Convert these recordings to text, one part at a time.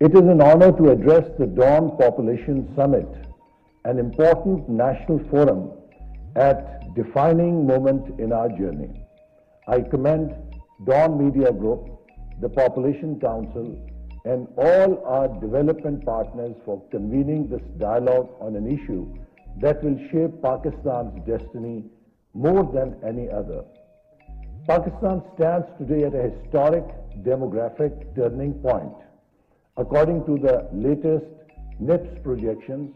It is an honor to address the Dawn Population Summit, an important national forum at defining moment in our journey. I commend Dawn Media Group, the Population Council, and all our development partners for convening this dialogue on an issue that will shape Pakistan's destiny more than any other. Pakistan stands today at a historic demographic turning point. According to the latest NIPS projections,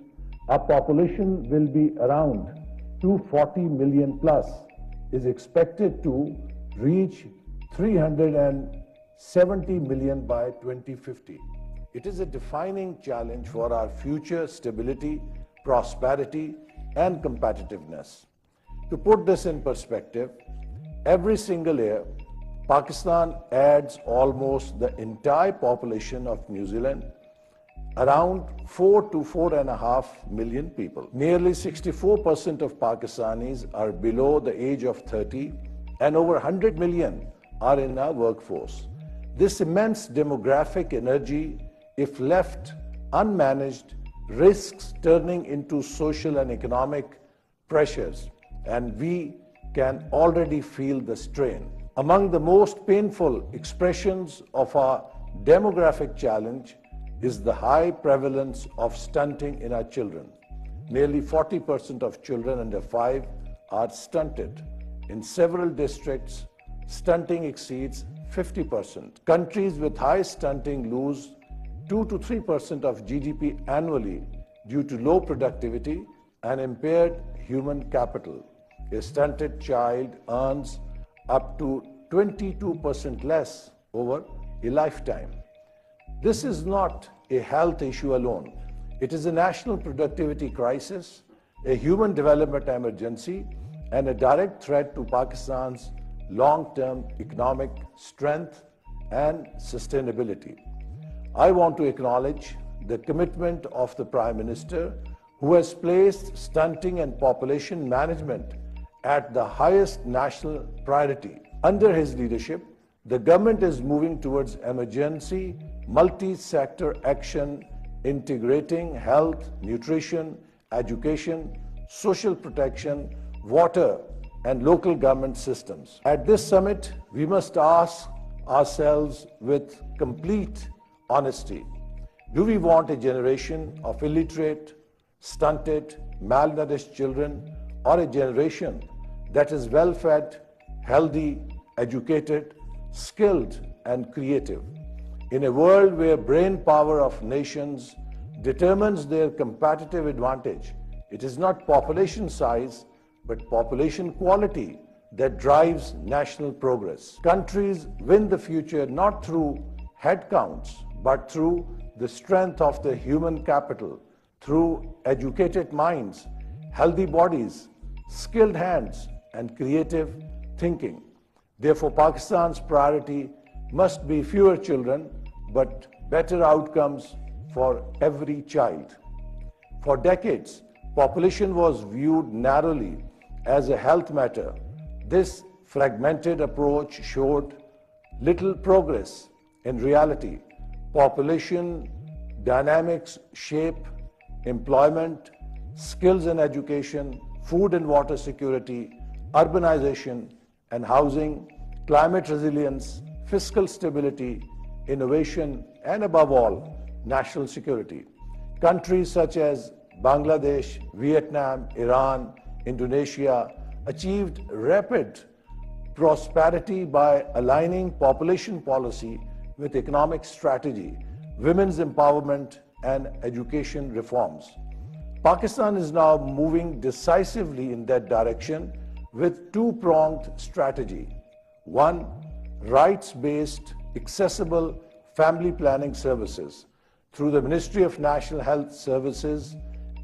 our population will be around 240 million plus, is expected to reach 370 million by 2050. It is a defining challenge for our future stability, prosperity, and competitiveness. To put this in perspective, every single year, Pakistan adds almost the entire population of New Zealand, around 4 to 4.5 million people. Nearly 64% of Pakistanis are below the age of 30, and over 100 million are in our workforce. This immense demographic energy, if left unmanaged, risks turning into social and economic pressures, and we can already feel the strain. Among the most painful expressions of our demographic challenge is the high prevalence of stunting in our children. Nearly 40% of children under 5 are stunted. In several districts, stunting exceeds 50%. Countries with high stunting lose 2 to 3% of GDP annually due to low productivity and impaired human capital. A stunted child earns up to 22% less over a lifetime. This is not a health issue alone. It is a national productivity crisis, a human development emergency, and a direct threat to Pakistan's long-term economic strength and sustainability. I want to acknowledge the commitment of the Prime Minister, who has placed stunting and population management at the highest national priority. Under his leadership, the government is moving towards emergency, multi-sector action, integrating health, nutrition, education, social protection, water, and local government systems. At this summit, we must ask ourselves with complete honesty, do we want a generation of illiterate, stunted, malnourished children, or a generation that is well-fed, healthy, educated, skilled, and creative? In a world where brain power of nations determines their competitive advantage, it is not population size, but population quality that drives national progress. Countries win the future not through head counts, but through the strength of the human capital, through educated minds, healthy bodies, skilled hands, and creative thinking. Therefore, Pakistan's priority must be fewer children, but better outcomes for every child. For decades, population was viewed narrowly as a health matter. This fragmented approach showed little progress. In reality, population dynamics shape employment, skills and education, food and water security, urbanization and housing, climate resilience, fiscal stability, innovation, and above all, national security. Countries such as Bangladesh, Vietnam, Iran, Indonesia achieved rapid prosperity by aligning population policy with economic strategy, women's empowerment, and education reforms. Pakistan is now moving decisively in that direction with two-pronged strategy. One, rights-based, accessible family planning services. Through the Ministry of National Health Services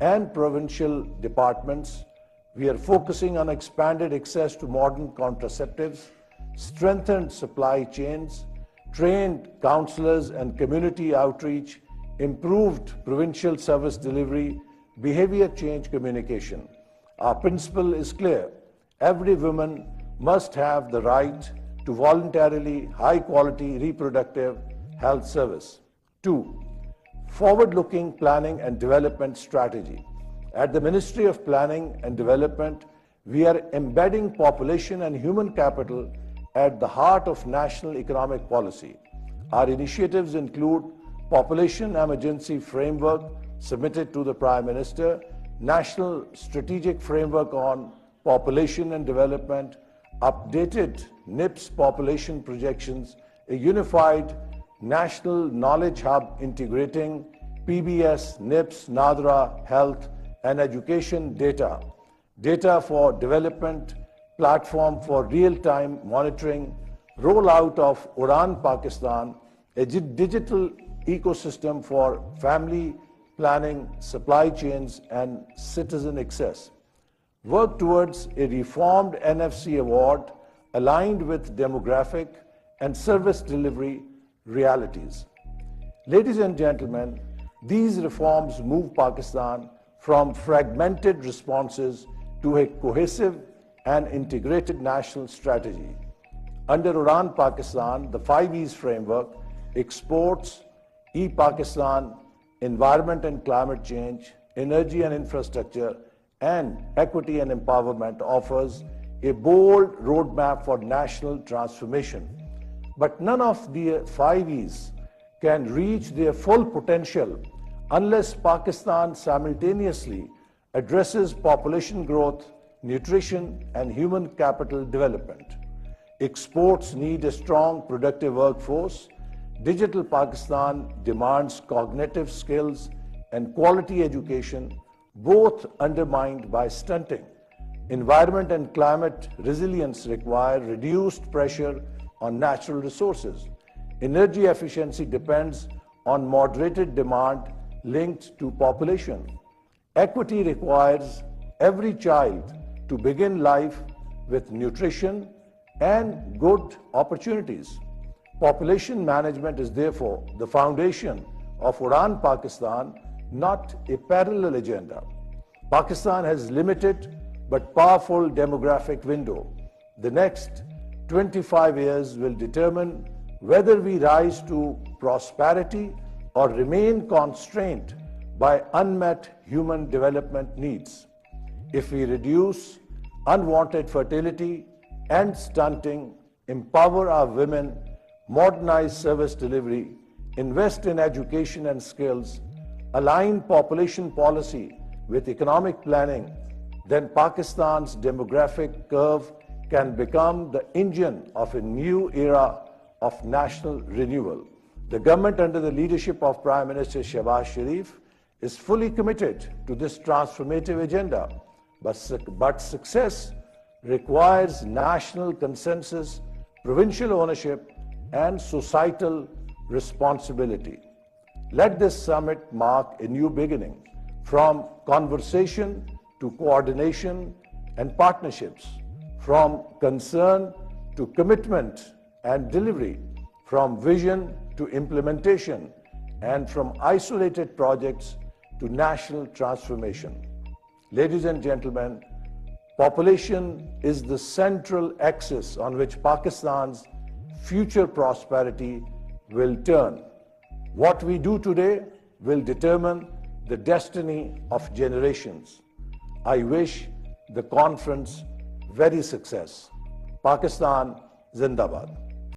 and provincial departments, we are focusing on expanded access to modern contraceptives, strengthened supply chains, trained counselors and community outreach, improved provincial service delivery, behavior change communication. Our principle is clear. Every woman must have the right to voluntarily high-quality reproductive health service. 2. forward-looking planning and development strategy. At the Ministry of Planning and Development, we are embedding population and human capital at the heart of national economic policy. Our initiatives include Population Emergency Framework submitted to the Prime Minister, National Strategic Framework on Population and Development, updated NIPS population projections, a unified national knowledge hub integrating PBS, NIPS, NADRA, health and education data, data for development, platform for real-time monitoring, rollout of Udan Pakistan, a digital ecosystem for family planning, supply chains, and citizen access. Work towards a reformed NFC award aligned with demographic and service delivery realities. Ladies and gentlemen, these reforms move Pakistan from fragmented responses to a cohesive and integrated national strategy. Under Udan Pakistan, the 5Es framework, exports, e-Pakistan, environment and climate change, energy and infrastructure, and equity and empowerment offers a bold roadmap for national transformation. But none of the 5Es can reach their full potential unless Pakistan simultaneously addresses population growth, nutrition, and human capital development. Exports need a strong, productive workforce. Digital Pakistan demands cognitive skills and quality education, both undermined by stunting. Environment and climate resilience require reduced pressure on natural resources. Energy efficiency depends on moderated demand linked to population. Equity requires every child to begin life with nutrition and good opportunities. Population management is therefore the foundation of Udan Pakistan, not a parallel agenda. Pakistan has limited but powerful demographic window. The next 25 years will determine whether we rise to prosperity or remain constrained by unmet human development needs. If we reduce unwanted fertility and stunting, empower our women, modernize service delivery, invest in education and skills, align population policy with economic planning, then Pakistan's demographic curve can become the engine of a new era of national renewal. The government under the leadership of Prime Minister Shehbaz Sharif is fully committed to this transformative agenda, but success requires national consensus, provincial ownership, and societal responsibility. Let this summit mark a new beginning, from conversation to coordination and partnerships, from concern to commitment and delivery, from vision to implementation, and from isolated projects to national transformation. Ladies and gentlemen, population is the central axis on which Pakistan's future prosperity will turn. What we do today will determine the destiny of generations. I wish the conference very success. Pakistan Zindabad.